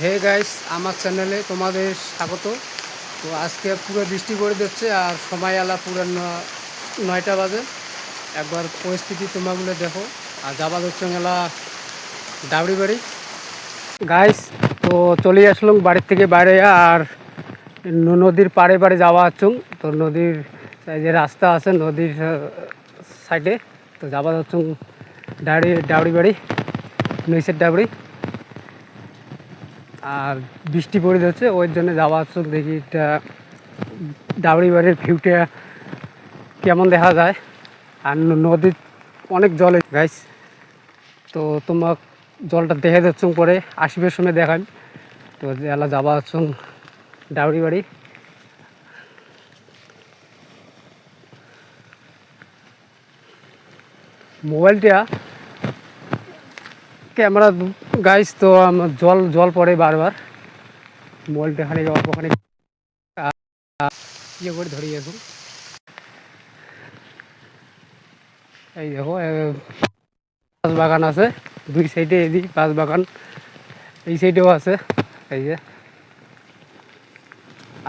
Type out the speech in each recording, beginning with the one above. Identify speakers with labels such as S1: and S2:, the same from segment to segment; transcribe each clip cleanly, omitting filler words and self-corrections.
S1: Hey guys, আমার চ্যানেলে তোমাদের স্বাগত। তো আজকে পুরো বৃষ্টি পড়ে দিচ্ছে আর সময় আলা পুরো 9টা বাজে। একবার পরিস্থিতি তোমাগুলো দেখো। আর যাবার হচ্ছে মেলা ডাবড়ি বাড়ি গাইস। তো চলে আসলাম বাড়ির থেকে বাইরে আর নদীর পাড়ে পাড়ে যাওয়া হচ্ছে। তো নদীর যে রাস্তা আছে নদীর সাইডে, তো যাওয়া হচ্ছে ডাবড়ি বাড়ি, নৈশের ডাবড়ি। আর বৃষ্টি পড়ে যাচ্ছে, ওই জন্য যাওয়া হচ্ছে। দেখি এটা ডাবড়ি বাড়ির ভিউটা কেমন দেখা যায়। আর নদীর অনেক জল গাইস। তো তোমার জলটা দেখে যাচ্ছ পরে আসবের সময় দেখান। তো এলা যাওয়া হচ্ছে ডাবড়ি বাড়ি। মোবাইলটা ক্যামেরা গাইস, তো আমার জল জল পড়ে বারবার। মোবাইলটা খানিক অল্পখানি ইয়ে করে ধরিয়ে এখন। এই দেখো বাঁশ বাগান আছে দুই সাইডে, এদিক বাঁশ বাগান, এই সাইডেও আছে। এই যে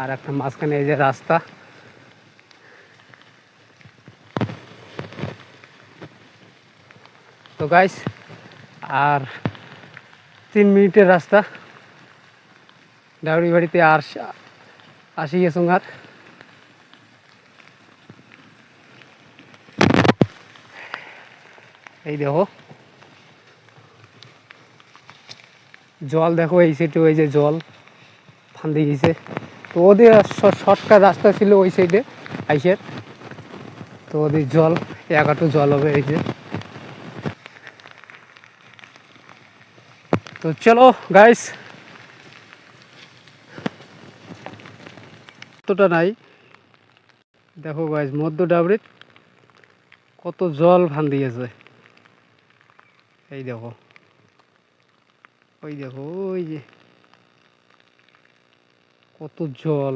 S1: আর একটা মাঝখানে এই যে রাস্তা। তো গাইস আর 3 মিনিটের রাস্তা ডাউরি বাড়িতে। আর আসি গেছ আর এই দেখো জল, দেখো এই সাইডে ওই যে জল ফান্দে গেছে। তো ওদের শর্টকাট রাস্তা ছিল ওই সাইডে আইসের। তো ওদের জল একাটু জল হবে এই যে। তো চলো গাইস, কতটা নাই দেখো গাইস, মধ্য ডাবরিত কত জল ফান দিয়েছে। এই দেখো, ওই দেখো ওই যে কত জল।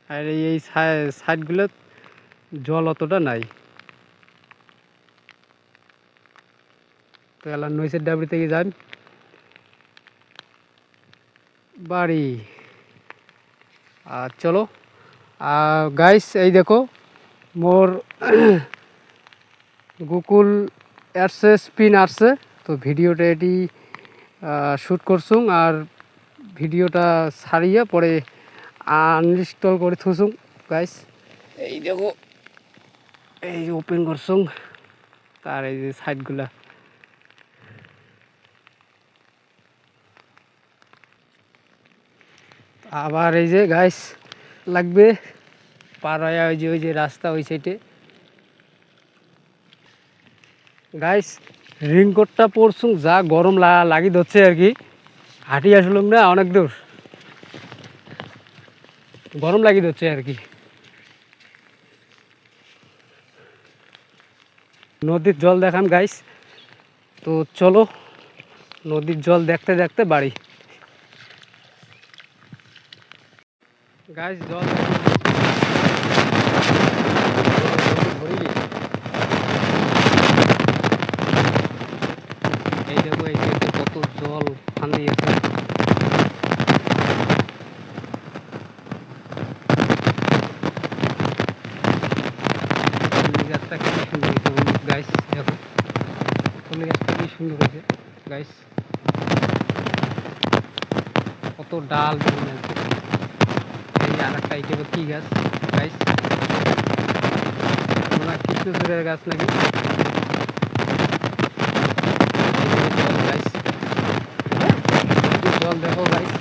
S1: আর এই সাইডগুলো জল অতটা নাই। তো এলার নৈশের ডাবরি থেকে যান বাড়ি। আর চলো গাইস, এই দেখো মোর গুগল এডসে স্পিন আসছে। তো ভিডিওটা এটি শ্যুট করছুম আর ভিডিওটা ছাড়িয়ে পরে আনইনস্টল করে থুসুম গাইস। এই দেখো এই যে ওপেন করছুম, তার এই যে সাইডগুলা। আবার এই যে গাইস লাগবে পার হয়ে ওই যে রাস্তা ওই সাইডে গাইস। রেইনকোটটা পরছুম, যা গরম লাগি ধরছে আর কি। হাঁটি আসলাম না অনেক দূর, গরম লাগি ধরছে আর কি। নদীর জল দেখান গাইস। তো চলো নদীর জল দেখতে দেখতে বাড়ি গাইস। জল এই দেখো এই যে কত জল ফান দিয়েছে। গাছটা কি সুন্দর হয়েছে গাইস, দেখো ফুল গাছটা কি সুন্দর হয়েছে গাইস। কত ডাল বেরিয়ে আছে। এই আর একটা এটা কি গাছ গাইস, মনে হয় কৃষ্ণচূড়ের গাছ নাকি। জল গাইস, জল দেখো গাইস।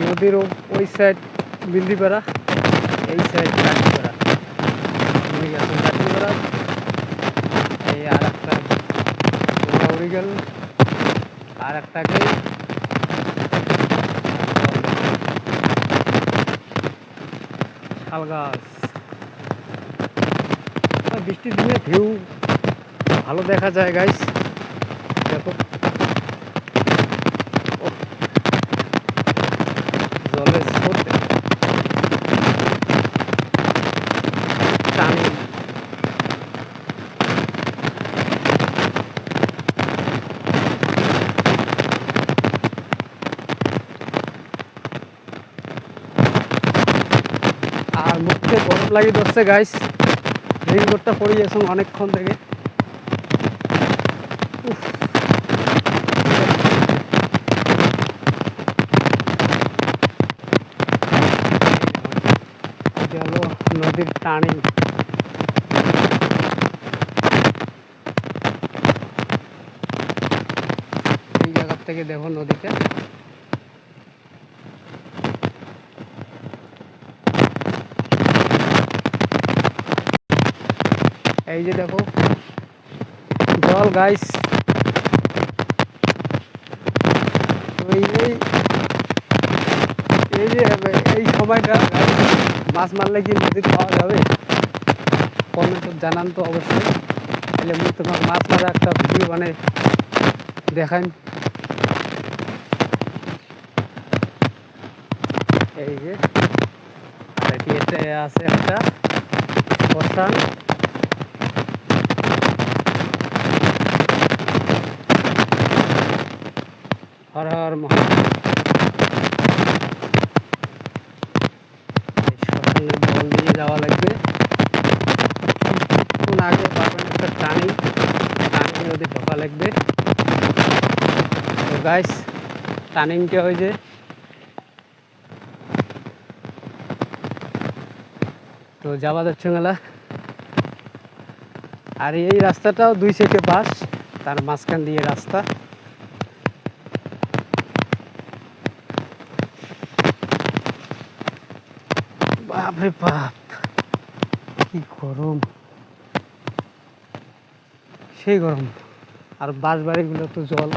S1: নদীর ওই সাইড বিন্দিপাড়া, এই সাইড গাছপাড়া, উড়ে গেছে গাছপাড়া। এই আর একটা উড়ে গেল, আর একটাকে শাল গাছ। বৃষ্টির দিনে ভিউ ভালো দেখা যায় গাইস, দেখো জলের স্রোত। টানি। আর মুখে গরম লাগি ধরছে গাইস, রেইনকোটটা পরে গেছে অনেকক্ষণ থেকে। উফ, এটা হলো নদীর টানি। এই জায়গা থেকে দেখো নদীটা। এই যে দেখো জল গাইস। এই এই যে এই সময়টা মাছ মারলে কি নদীতে পাওয়া যাবে? কমেন্ট জানান তো অবশ্যই, তাহলে আমি তোমার মাছ মারা একটা ভিডিও বানিয়ে দেখান। এই যে আর এটি আছে একটা শ্মশান। হর হর মহাদেব। এই শ্মশানের জল দিয়ে যাওয়া লাগবে। কিছুক্ষণ আগে পাবেন একটা টানি নদী ঢোকা লাগবে। তো গাইস টার্নিংটা ওই যে, তো যাওয়া যাচ্ছে মেলা। আর এই রাস্তাটাও 2 সাইডে বাস, তার মাঝখান দিয়ে রাস্তা। বাপরে বাপ, কি গরম, সেই গরম। আর বাস বাড়িগুলো তো জল।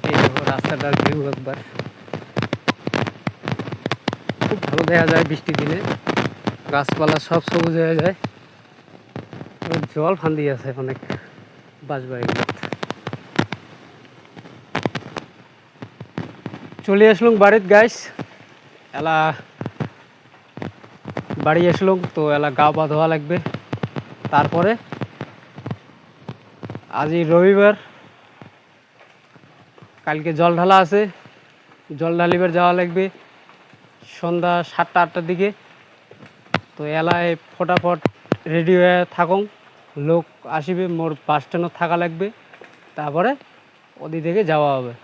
S1: এই দেখো রাস্তাটার ভিউ একবার, খুব ভালো দেখা যায় বৃষ্টির দিনে, গাছপালা সব সবুজ হয়ে যায়। জল ফান্দি আছে অনেক বাস বাড়িগুলো। চলে আসলাম বাড়িত গাইস। এলা বাড়ি আসলাম তো এলা গা পা ধোয়া লাগবে। তারপরে আজই রবিবার, কালকে জল ঢালা আছে, জল ঢালিবার যাওয়া লাগবে সন্ধ্যা 7টা 8টার দিকে। তো এলায় ফটাফট রেডি হয়ে থাকুন, লোক আসিবে, মোর বাস স্ট্যান্ডত থাকা লাগবে, তারপরে ওদিক থেকে যাওয়া হবে।